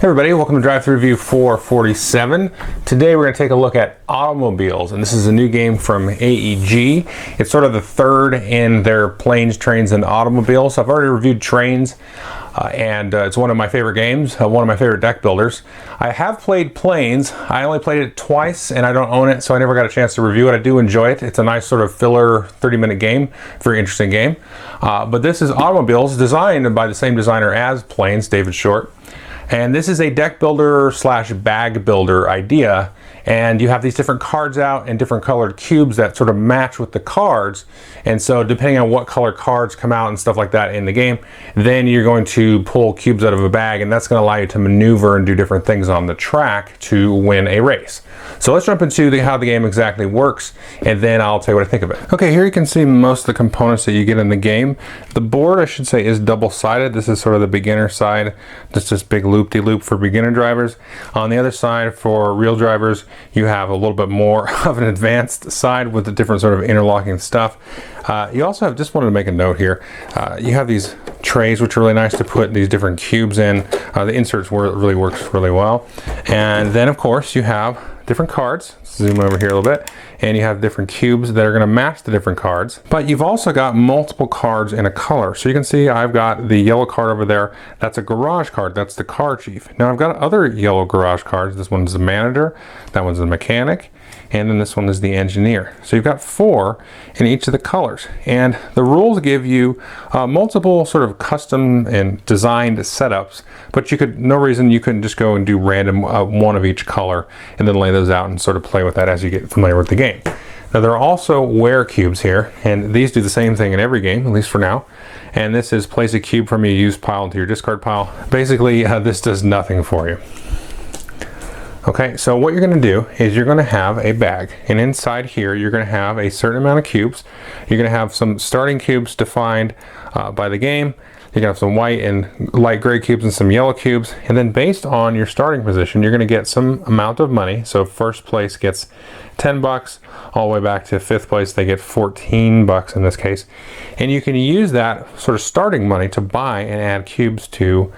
Hey everybody, welcome to Drive Thru Review 447. Today we're going to take a look at automobiles, and this is a new game from AEG. It's sort of the third in their planes, trains, and automobiles. I've already reviewed trains, and it's one of my favorite games, one of my favorite deck builders. I have played planes. I only played it twice, and I don't own it, so I never got a chance to review it. I do enjoy it. It's a nice sort of filler 30-minute game, very interesting game. But this is automobiles, designed by the same designer as planes, David Short. And this is a deck builder slash bag builder idea, and you have these different cards out and different colored cubes that sort of match with the cards. And so depending on what color cards come out and stuff like that in the game, then you're going to pull cubes out of a bag, and that's going to allow you to maneuver and do different things on the track to win a race. So let's jump into how the game exactly works, and then I'll tell you what I think of it. Okay, here you can see most of the components that you get in the game. The board, I should say, is double-sided. This is sort of the beginner side, just this big loop-de-loop for beginner drivers. On the other side, for real drivers, you have a little bit more of an advanced side with the different sort of interlocking stuff. You also have, just wanted to make a note here, you have these trays which are really nice to put these different cubes in. The inserts really works really well. And then of course you have different cards. Zoom over here a little bit, and you have different cubes that are going to match the different cards. But you've also got multiple cards in a color. So you can see I've got the yellow card over there. That's a garage card. That's the car chief. Now I've got other yellow garage cards. This one's the manager, that one's the mechanic, and then this one is the engineer. So you've got 4 in each of the colors. And the rules give you multiple sort of custom and designed setups, but no reason you couldn't just go and do random one of each color and then lay those out and sort of play with that as you get familiar with the game. Now there are also wear cubes here, and these do the same thing in every game, at least for now. And this is place a cube from your used pile into your discard pile. Basically, this does nothing for you. Okay, so what you're going to do is you're going to have a bag, and inside here you're going to have a certain amount of cubes. You're going to have some starting cubes defined by the game. You're going to have some white and light gray cubes and some yellow cubes, and then based on your starting position you're going to get some amount of money. So first place gets 10 bucks, all the way back to 5th place they get 14 bucks in this case, and you can use that sort of starting money to buy and add cubes to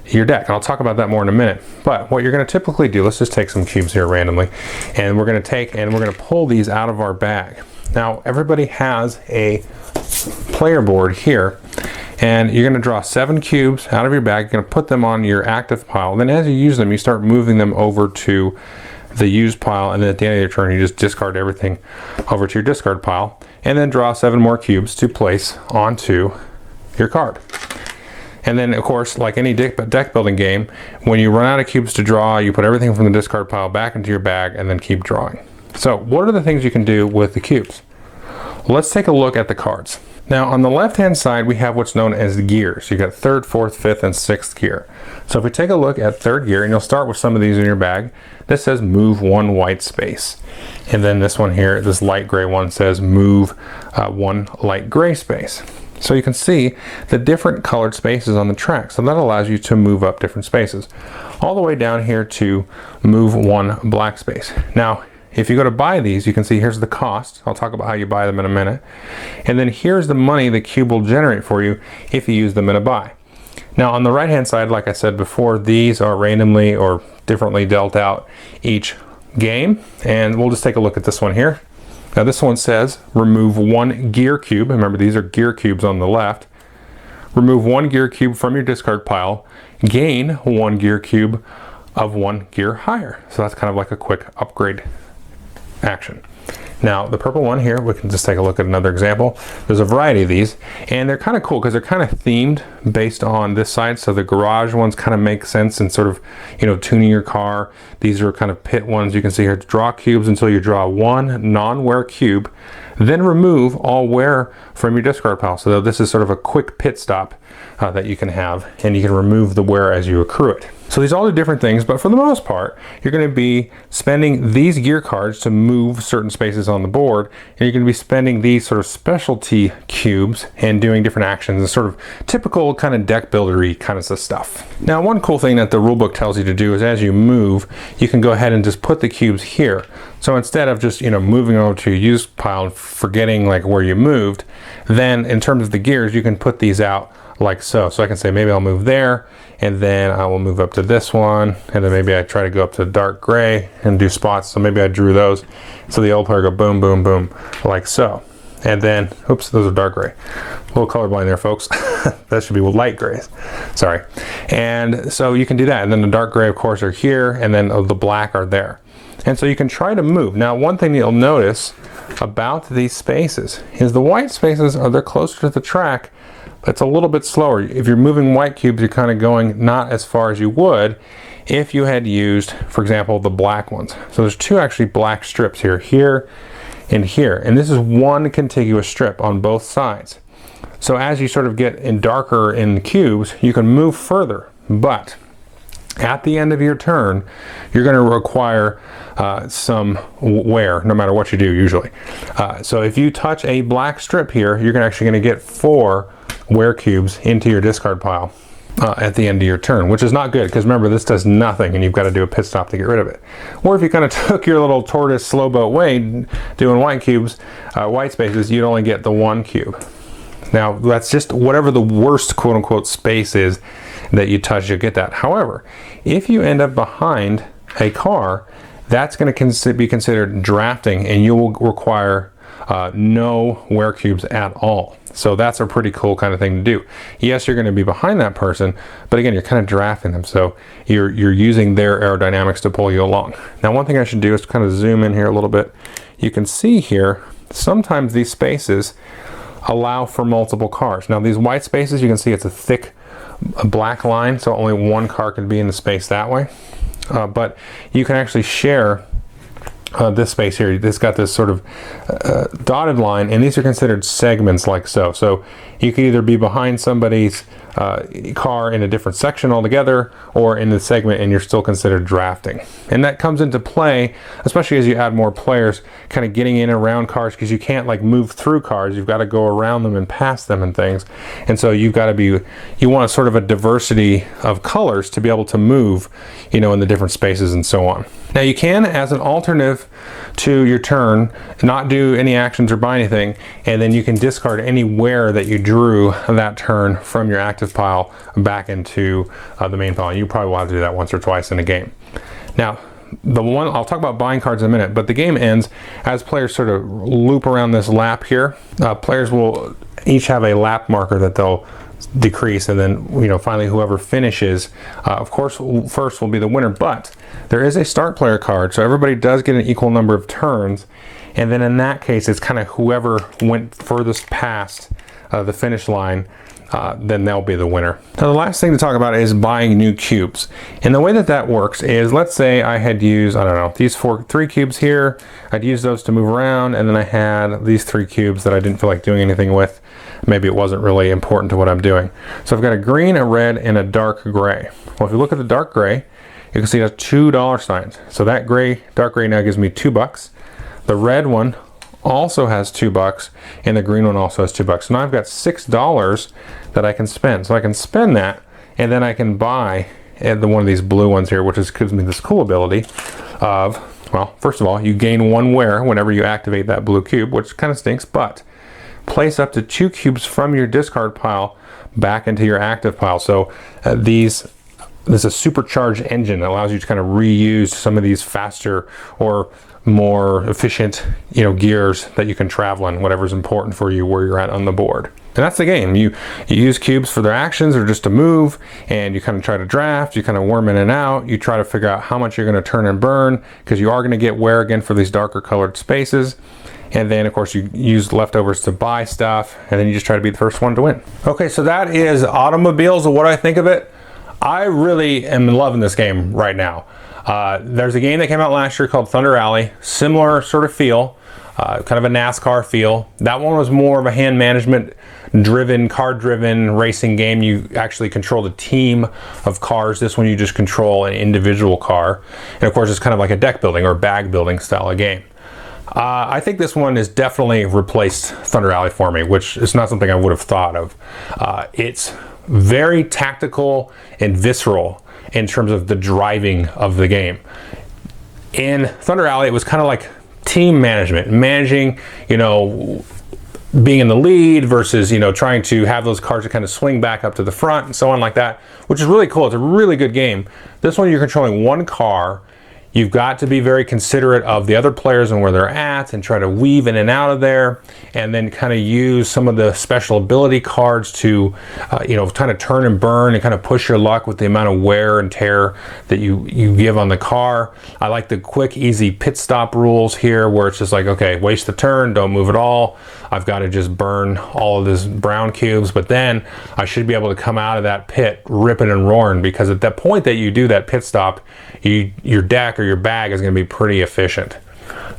your deck. And I'll talk about that more in a minute. But what you're going to typically do, let's just take some cubes here randomly, and we're going to pull these out of our bag. Now everybody has a player board here, and you're going to draw 7 cubes out of your bag. You're going to put them on your active pile. Then as you use them, you start moving them over to the used pile, and then at the end of your turn you just discard everything over to your discard pile, and then draw 7 more cubes to place onto your card. And then, of course, like any deck building game, when you run out of cubes to draw, you put everything from the discard pile back into your bag and then keep drawing. So what are the things you can do with the cubes? Well, let's take a look at the cards. Now, on the left-hand side, we have what's known as gears. You got 3rd, 4th, 5th, and 6th gear. So if we take a look at 3rd gear, and you'll start with some of these in your bag, this says move 1 white space. And then this one here, this light gray one, says move 1 light gray space. So you can see the different colored spaces on the track. So that allows you to move up different spaces. All the way down here to move 1 black space. Now, if you go to buy these, you can see here's the cost. I'll talk about how you buy them in a minute. And then here's the money the cube will generate for you if you use them in a buy. Now on the right hand side, like I said before, these are randomly or differently dealt out each game. And we'll just take a look at this one here. Now this one says remove 1 gear cube. Remember, these are gear cubes on the left. Remove 1 gear cube from your discard pile. Gain 1 gear cube of 1 gear higher. So that's kind of like a quick upgrade action. Now the purple one here, we can just take a look at another example. There's a variety of these, and they're kind of cool because they're kind of themed based on this side. So the garage ones kind of make sense and sort of, tuning your car. These are kind of pit ones. You can see here, draw cubes until you draw 1 non-wear cube, then remove all wear from your discard pile. So this is sort of a quick pit stop that you can have, and you can remove the wear as you accrue it. So these all do different things, but for the most part, you're going to be spending these gear cards to move certain spaces on the board, and you're going to be spending these sort of specialty cubes and doing different actions and sort of typical kind of deck buildery kind of stuff. Now, one cool thing that the rulebook tells you to do is as you move, you can go ahead and just put the cubes here. So instead of just, moving over to your used pile and forgetting like where you moved, then in terms of the gears, you can put these out like so. So I can say maybe I'll move there, and then I will move up to this one, and then maybe I try to go up to dark gray and do spots. So maybe I drew those. So the old player go boom, boom, boom, like so. And then, oops, those are dark gray. A little colorblind there, folks. That should be light grays. Sorry. And so you can do that. And then the dark gray, of course, are here, and then the black are there. And so you can try to move. Now, one thing you'll notice about these spaces is the white spaces they're closer to the track. It's a little bit slower. If you're moving white cubes, you're kind of going not as far as you would if you had used, for example, the black ones. So there's two actually black strips here and here. And this is one contiguous strip on both sides. So as you sort of get in darker in cubes, you can move further. But at the end of your turn, you're going to require some wear, no matter what you do usually. So if you touch a black strip here, you're actually going to get 4 wear cubes into your discard pile at the end of your turn, which is not good, because remember, this does nothing and you've got to do a pit stop to get rid of it. Or if you kind of took your little tortoise slow boat way doing white cubes, white spaces, you'd only get the 1 cube. Now that's just whatever the worst quote-unquote space is that you touch, you'll get that. However, if you end up behind a car, that's going to be considered drafting, and you will require no wear cubes at all. So that's a pretty cool kind of thing to do. Yes, you're going to be behind that person, but again, you're kind of drafting them, so you're using their aerodynamics to pull you along. Now, one thing I should do is kind of zoom in here a little bit. You can see here, sometimes these spaces allow for multiple cars. Now, these white spaces, you can see it's a thick black line, so only one car can be in the space that way. But you can actually share this space here. This got this sort of dotted line, and these are considered segments like so. So you could either be behind somebody's car in a different section altogether, or in the segment, and you're still considered drafting. And that comes into play, especially as you add more players kind of getting in and around cars, because you can't like move through cars. You've got to go around them and past them and things. And so you've got to be, you want sort of a diversity of colors to be able to move, in the different spaces and so on. Now you can, as an alternative to your turn, not do any actions or buy anything, and then you can discard any wear that you drew that turn from your active pile back into the main pile. You probably will have to do that once or twice in a game. Now, I'll talk about buying cards in a minute, but the game ends as players sort of loop around this lap here. Players will each have a lap marker that they'll decrease, and then finally whoever finishes, of course, first will be the winner. But there is a start player card, so everybody does get an equal number of turns, and then in that case, it's kind of whoever went furthest past the finish line, then they'll be the winner. Now, the last thing to talk about is buying new cubes. And the way that works is, let's say I had used, I don't know, these 3 cubes here. I'd use those to move around, and then I had these 3 cubes that I didn't feel like doing anything with. Maybe it wasn't really important to what I'm doing. So I've got a green, a red, and a dark gray. Well, if you look at the dark gray, you can see it has $2 signs. So that dark gray now gives me $2. The red one also has $2, and the green one also has $2. So now I've got $6 that I can spend. So I can spend that, and then I can buy one of these blue ones here, which gives me this cool ability of, well, first of all, you gain 1 wear whenever you activate that blue cube, which kind of stinks, but place up to 2 cubes from your discard pile back into your active pile. So this is a supercharged engine that allows you to kind of reuse some of these faster or more efficient gears that you can travel in, whatever's important for you where you're at on the board. And that's the game. You use cubes for their actions or just to move, and you kind of try to draft, you kind of worm in and out, you try to figure out how much you're going to turn and burn, because you are going to get wear again for these darker colored spaces. And then, of course, you use leftovers to buy stuff, and then you just try to be the first one to win. Okay, so that is Automobiles, what I think of it. I really am loving this game right now. There's a game that came out last year called Thunder Alley, similar sort of feel, kind of a NASCAR feel. That one was more of a hand management driven, car driven racing game. You actually controlled a team of cars. This one you just control an individual car. And of course, it's kind of like a deck building or bag building style of game. I think this one has definitely replaced Thunder Alley for me, which is not something I would have thought of. It's very tactical and visceral in terms of the driving of the game. In Thunder Alley, it was kind of like team management, managing, you know, being in the lead versus, you know, trying to have those cards to kind of swing back up to the front and so on like that, which is really cool. It's a really good game. This one, you're controlling one car. You've got to be very considerate of the other players and where they're at and try to weave in and out of there, and then kind of use some of the special ability cards to, you know, kind of turn and burn and kind of push your luck with the amount of wear and tear that you give on the car. I like the quick, easy pit stop rules here where it's just like, okay, waste the turn, don't move at all. I've got to just burn all of this brown cubes, but then I should be able to come out of that pit ripping and roaring, because at that point that you do that pit stop, your deck or your bag is going to be pretty efficient.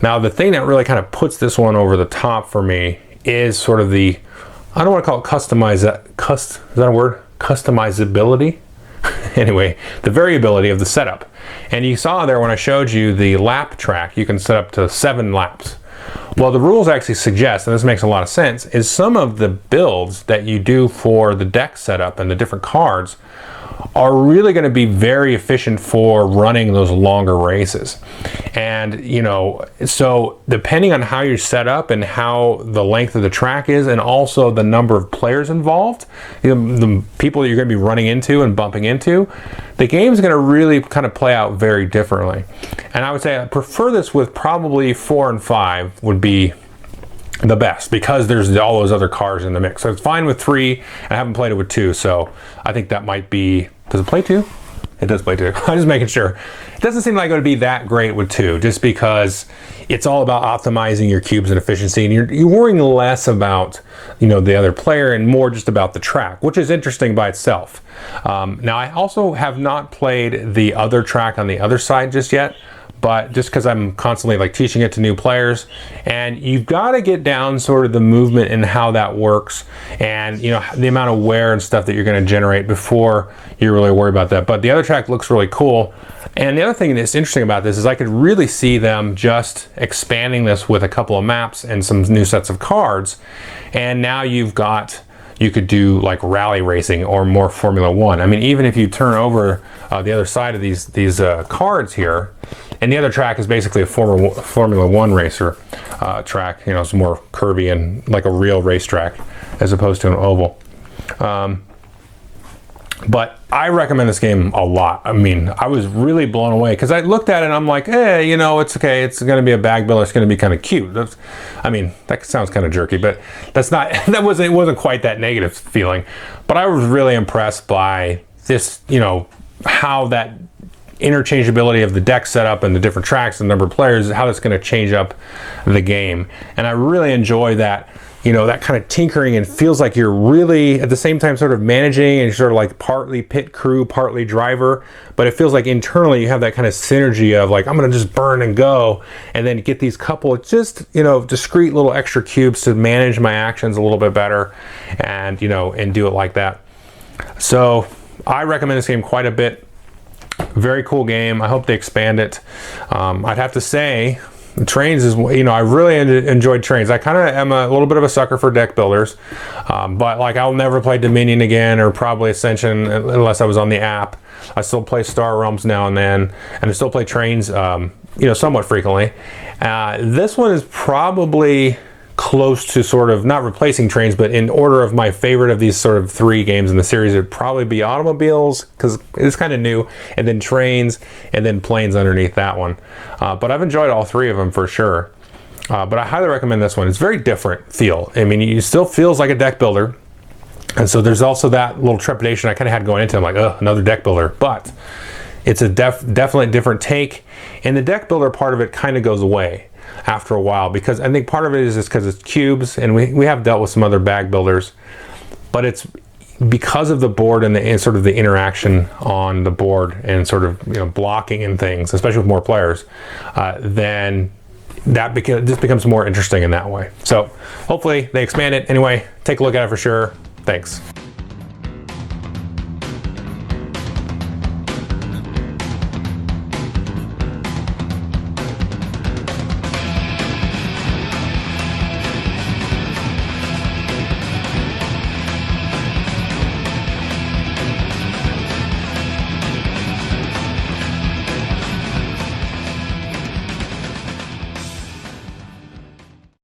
Now, the thing that really kind of puts this one over the top for me is sort of the, I don't want to call it is that a word? Customizability? Anyway, the variability of the setup. And you saw there when I showed you the lap track, you can set up to 7 laps. Well, the rules actually suggest, and this makes a lot of sense, is some of the builds that you do for the deck setup and the different cards are really going to be very efficient for running those longer races. And, you know, so depending on how you're set up and how the length of the track is, and also the number of players involved, you know, the people that you're going to be running into and bumping into, the game's going to really kind of play out very differently. And I would say I prefer this with probably 4 and 5 would be the best, because there's all those other cars in the mix. So it's fine with 3. I haven't played it with 2, so I think that might be, does it play 2? It does play 2. I'm just making sure. It doesn't seem like it would be that great with 2, just because it's all about optimizing your cubes and efficiency, and you're worrying less about, you know, the other player and more just about the track, which is interesting by itself. Now, I also have not played the other track on the other side just yet, but just because I'm constantly like teaching it to new players, and you've got to get down sort of the movement and how that works, and, you know, the amount of wear and stuff that you're going to generate before you really worry about that. But the other track looks really cool. And the other thing that's interesting about this is I could really see them just expanding this with a couple of maps and some new sets of cards, and now you could do like rally racing or more Formula One. I mean, even if you turn over the other side of these cards here, and the other track is basically a Formula One racer track. You know, it's more curvy and like a real racetrack as opposed to an oval. But I recommend this game a lot. I mean, I was really blown away because I looked at it and I'm like, hey, you know, it's okay. It's going to be a bag builder. It's going to be kind of cute. I mean, that sounds kind of jerky, but that's not. It wasn't quite that negative feeling. But I was really impressed by this. You know, how that interchangeability of the deck setup and the different tracks and number of players, how that's going to change up the game. And I really enjoy that. You know, that kind of tinkering, and feels like you're really at the same time sort of managing, and you're sort of like partly pit crew, partly driver, but it feels like internally you have that kind of synergy of like, I'm going to just burn and go, and then get these couple just, you know, discrete little extra cubes to manage my actions a little bit better, and, you know, and do it like that. So I recommend this game quite a bit. Very cool game. I hope they expand it. I'd have to say, Trains is, you know, I really enjoyed Trains. I kind of am a little bit of a sucker for deck builders, but like I'll never play Dominion again, or probably Ascension unless I was on the app. I still play Star Realms now and then, and I still play Trains, you know, somewhat frequently. This one is probably close to sort of not replacing Trains, but in order of my favorite of these sort of 3 games in the series, it'd probably be Automobiles, because it's kind of new, and then Trains, and then Planes underneath that one. But I've enjoyed all 3 of them for sure. But I highly recommend this one. It's very different feel. I mean, it still feels like a deck builder, and so there's also that little trepidation I kind of had going into it. I'm like, oh, another deck builder. But it's a definitely different take, and the deck builder part of it kind of goes away after a while, because I think part of it is just because it's cubes, and we have dealt with some other bag builders, but it's because of the board and sort of the interaction on the board and sort of, you know, blocking and things, especially with more players, then that just becomes more interesting in that way. So hopefully they expand it. Anyway, take a look at it for sure. Thanks.